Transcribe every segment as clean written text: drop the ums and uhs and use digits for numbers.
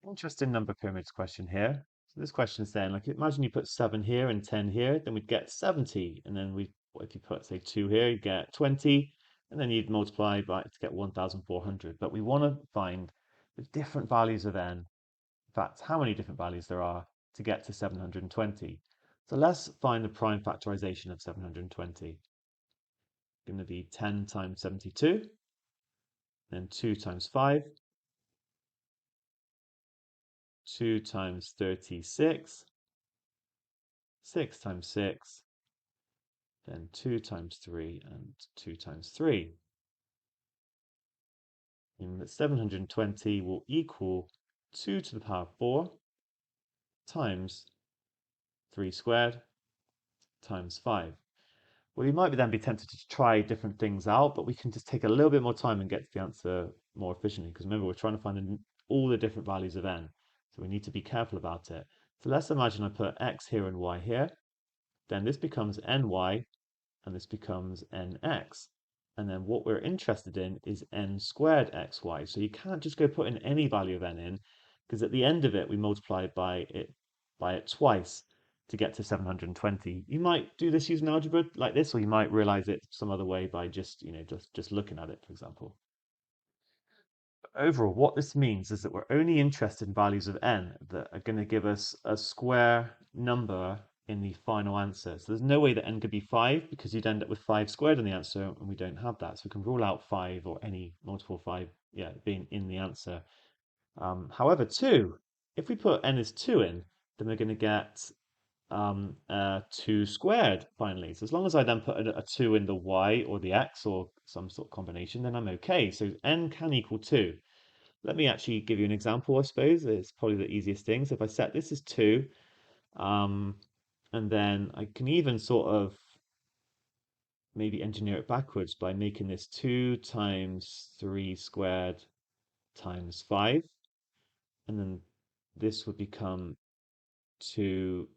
interesting number pyramids question here. So this question is saying, like, imagine you put 7 here and 10 here, then we'd get 70. And then if you put, say, 2 here, you'd get 20. And then you'd multiply by to get 1,400. But we want to find the different values of n. In fact, how many different values there are to get to 720. So let's find the prime factorization of 720. Going to be 10 times 72, then 2 times 5, 2 times 36, 6 times 6, then 2 times 3, and 2 times 3. And that 720 will equal 2 to the power of 4 times 3 squared times 5. Well, you might then be tempted to try different things out, but we can just take a little bit more time and get to the answer more efficiently. Because remember, we're trying to find all the different values of n. So we need to be careful about it. So let's imagine I put x here and y here. Then this becomes ny, and this becomes nx. And then what we're interested in is n squared xy. So you can't just go put in any value of n in, because at the end of it, we multiply by it twice to get to 720. You might do this using algebra like this, or you might realize it some other way by just looking at it, for example. But overall, what this means is that we're only interested in values of n that are going to give us a square number in the final answer. So there's no way that n could be 5 because you'd end up with 5 squared in the answer, and we don't have that. So we can rule out 5 or any multiple 5 being in the answer. However, 2, if we put n as 2 in, then we're going to get 2 squared finally. So as long as I then put a 2 in the y or the x or some sort of combination, then I'm okay. So n can equal 2. Let me actually give you an example, I suppose. It's probably the easiest thing. So if I set this as 2, and then I can even sort of maybe engineer it backwards by making this 2 times 3 squared times 5. And then this would become 2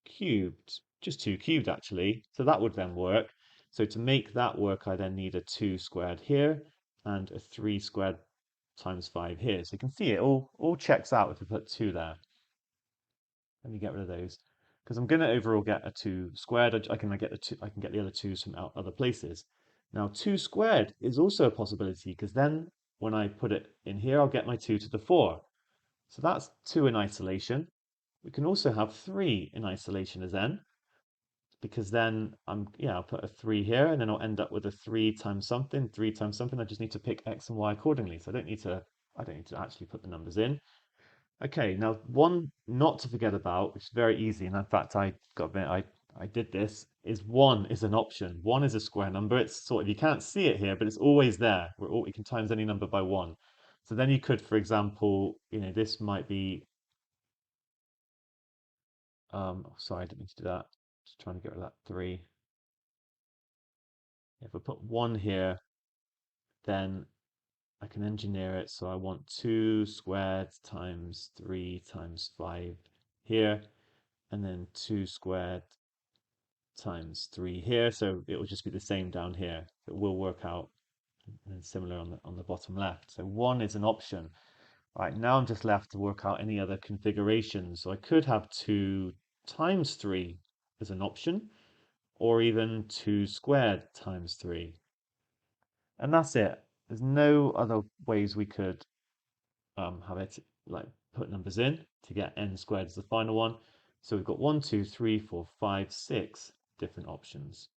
cubed, just 2 cubed actually. So that would then work. So to make that work, I then need a 2 squared here and a 3 squared times 5 here. So you can see it all checks out if we put 2 there. Let me get rid of those because I'm going to overall get a 2 squared. I can get the other 2's from other places. Now 2 squared is also a possibility because then when I put it in here, I'll get my 2 to the 4. So that's 2 in isolation. We can also have 3 in isolation as n because then I'll put a 3 here and then I'll end up with a 3 times something, 3 times something. I just need to pick x and y accordingly. So I don't need to actually put the numbers in. Okay, now one not to forget about, which is very easy, and in fact I got a bit, I did this, is 1 is an option. 1 is a square number. It's sort of, you can't see it here, but it's always there. You can times any number by 1. So then you could, for example, this might be, sorry, I didn't mean to do that. Just trying to get rid of that 3. If I put 1 here, then I can engineer it. So I want 2 squared times 3 times 5 here, and then 2 squared times 3 here. So it will just be the same down here. It will work out and similar on the bottom left. So 1 is an option. Right, now I'm just left to work out any other configurations. So I could have 2 times 3 as an option, or even 2 squared times 3. And that's it. There's no other ways we could have it like put numbers in to get n squared as the final one. So we've got 1, 2, 3, 4, 5, 6 different options.